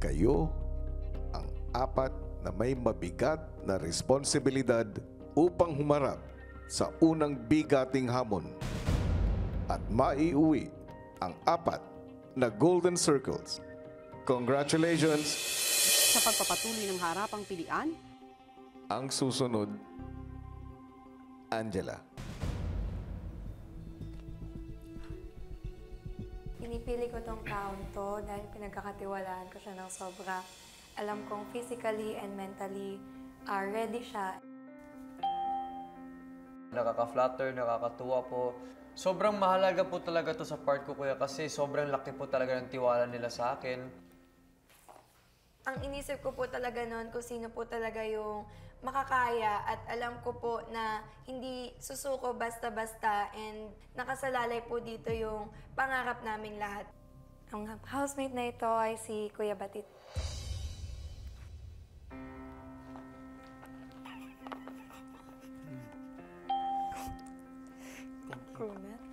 Kayo ang apat na may mabigat na responsibilidad upang humarap sa unang bigating hamon at maiuwi ang apat na Golden Circles. Congratulations! Sa pagpapatuloy ng harapang pilian, Ang susunod, Angela. Pinipili ko tong taon to dahil pinagkakatiwalaan ko siya ng sobra. Alam kong physically and mentally ready siya. Nakaka-flatter, nakakatuwa po. Sobrang mahalaga po talaga to sa part ko, kuya, kasi sobrang laki po talaga ng tiwala nila sa akin. Ang inisip ko po talaga noon kung sino po talaga yung makakaya at alam ko po na hindi susuko basta-basta and nakasalalay po dito yung pangarap naming lahat. Ang housemate na ito ay si Kuya Batit.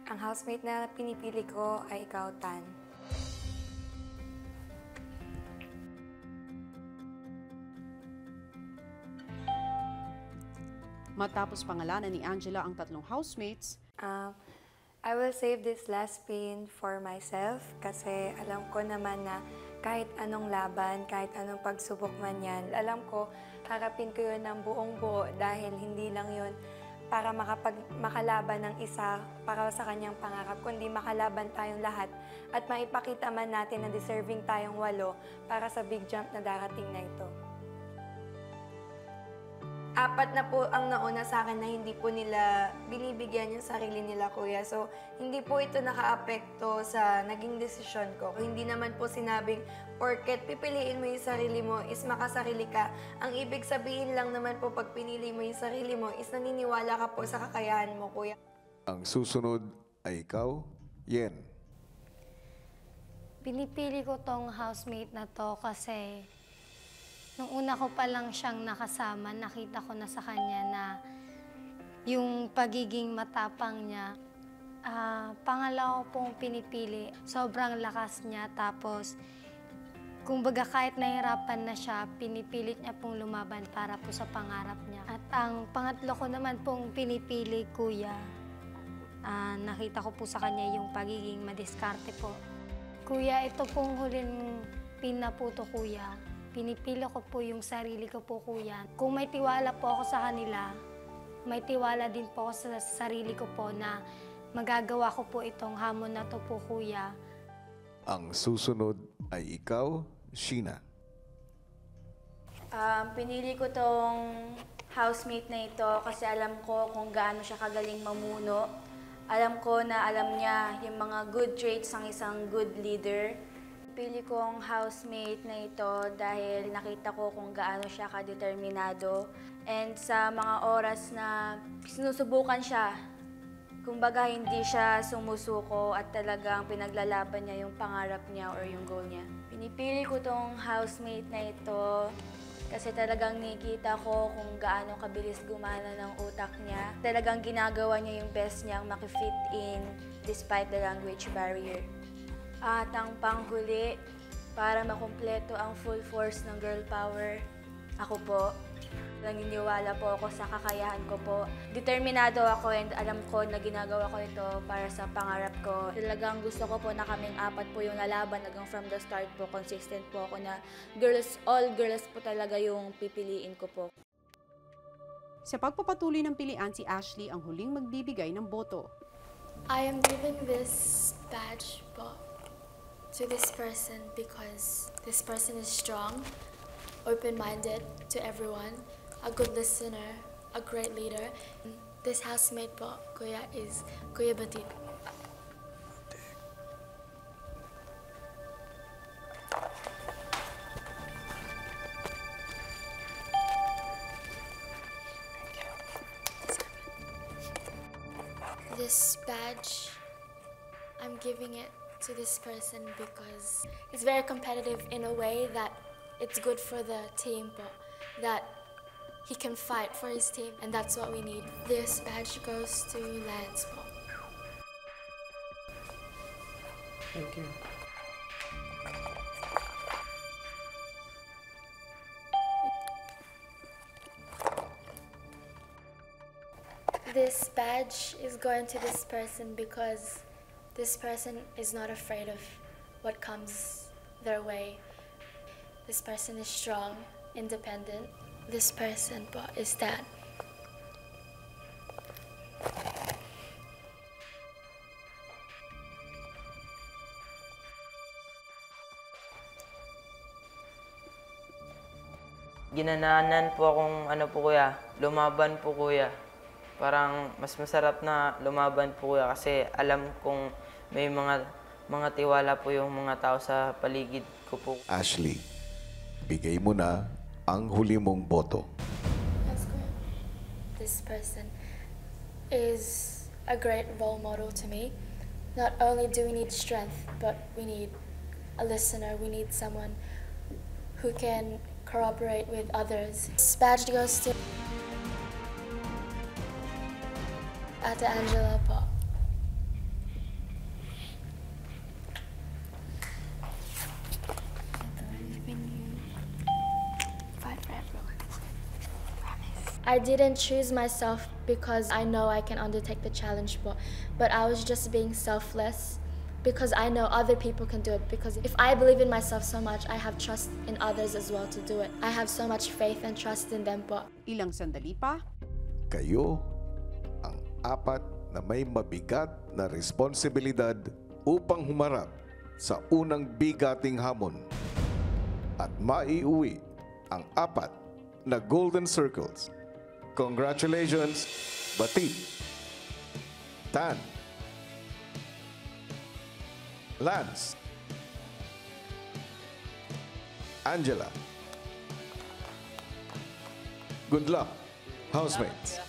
Ang housemate na pinipili ko ay ikaw, Tan. matapos pangalanan ni Angela ang tatlong housemates, I will save this last pin for myself kasi alam ko naman na kahit anong laban, kahit anong pagsubok man yan, alam ko harapin ko yun ng buong buo dahil hindi lang yun para makalaban ng isa para sa kanyang pangarap, kundi makalaban tayong lahat at maipakita man natin na deserving tayong 8 para sa big jump na darating na ito. 4 na po ang nauna sa akin na hindi po nila binibigyan yung sarili nila, kuya. So, hindi po ito naka-apekto sa naging desisyon ko. Hindi naman po sinabing, porket pipiliin mo yung sarili mo is makasarili ka. Ang ibig sabihin lang naman po pag pinili mo yung sarili mo is naniniwala ka po sa kakayahan mo, kuya. Ang susunod ay ikaw, Yen. Pinipili ko tong housemate na to kasi nung una ko pa lang siyang nakasama, nakita ko na sa kanya na yung pagiging matapang niya. Pangalawa pong pinipili, sobrang lakas niya. Tapos, kumbaga kahit nahirapan na siya, pinipilit niya pong lumaban para po sa pangarap niya. At ang pangatlo ko naman pong pinipili, kuya, nakita ko po sa kanya yung pagiging madiskarte po. Kuya, ito pong huling pin na po to, kuya. Pinipili ko po yung sarili ko po, kuya. Kung may tiwala po ako sa kanila, may tiwala din po ako sa sarili ko po na magagawa ko po itong hamon na to po, kuya. Ang susunod ay ikaw, Sheena. Pinili ko tong housemate na ito kasi alam ko kung gaano siya kagaling mamuno. Alam ko na alam niya yung mga good traits ng isang good leader. Pili kong housemate na ito dahil nakita ko kung gaano siya kadeterminado. And sa mga oras na sinusubukan siya, kumbaga hindi siya sumusuko at talagang pinaglalaban niya yung pangarap niya or yung goal niya. Pinipili ko tong housemate na ito kasi talagang nakikita ko kung gaano kabilis gumana ng utak niya. Talagang ginagawa niya yung best niyang makifit in despite the language barrier. At ang panghuli, para makumpleto ang full force ng girl power, ako po. Naniniwala po ako sa kakayahan ko po. Determinado ako and alam ko na ginagawa ko ito para sa pangarap ko. Talagang gusto ko po na kaming 4 po yung nalaban hanggang from the start po. Consistent po ako na girls, all girls po talaga yung pipiliin ko po. Sa pagpapatuloy ng pilian, si Ashley ang huling magbibigay ng boto. I am giving this badge po to this person because this person is strong, open-minded to everyone, a good listener, a great leader. This housemate po, kuya, is Kuya Batit. This badge, I'm giving it to this person because it's very competitive in a way that it's good for the team, but that he can fight for his team, and that's what we need. This badge goes to Lance po. Thank you. This badge is going to this person because this person is not afraid of what comes their way. This person is strong, independent. This person is Dad. Ginananan po akong kuya, lumaban po kuya. Parang mas masarap na lumaban po kuya kasi alam kong may mga tiwala po yung mga tao sa paligid ko po. Ashley, bigay mo na ang huli mong boto. That's good. This person is a great role model to me. Not only do we need strength, but we need a listener. We need someone who can corroborate with others. This badge goes to Ate Angela po. Fight for everyone. Promise. I didn't choose myself because I know I can undertake the challenge, but I was just being selfless because I know other people can do it. Because if I believe in myself so much, I have trust in others as well to do it. I have so much faith and trust in them po. Ilang sandali pa, Kayo ang apat na may mabigat na responsibilidad upang humarap sa unang bigating hamon at maiuwi ang apat na Golden Circles. Congratulations, Batid, Tan, Lance, Angela. Good luck, housemates.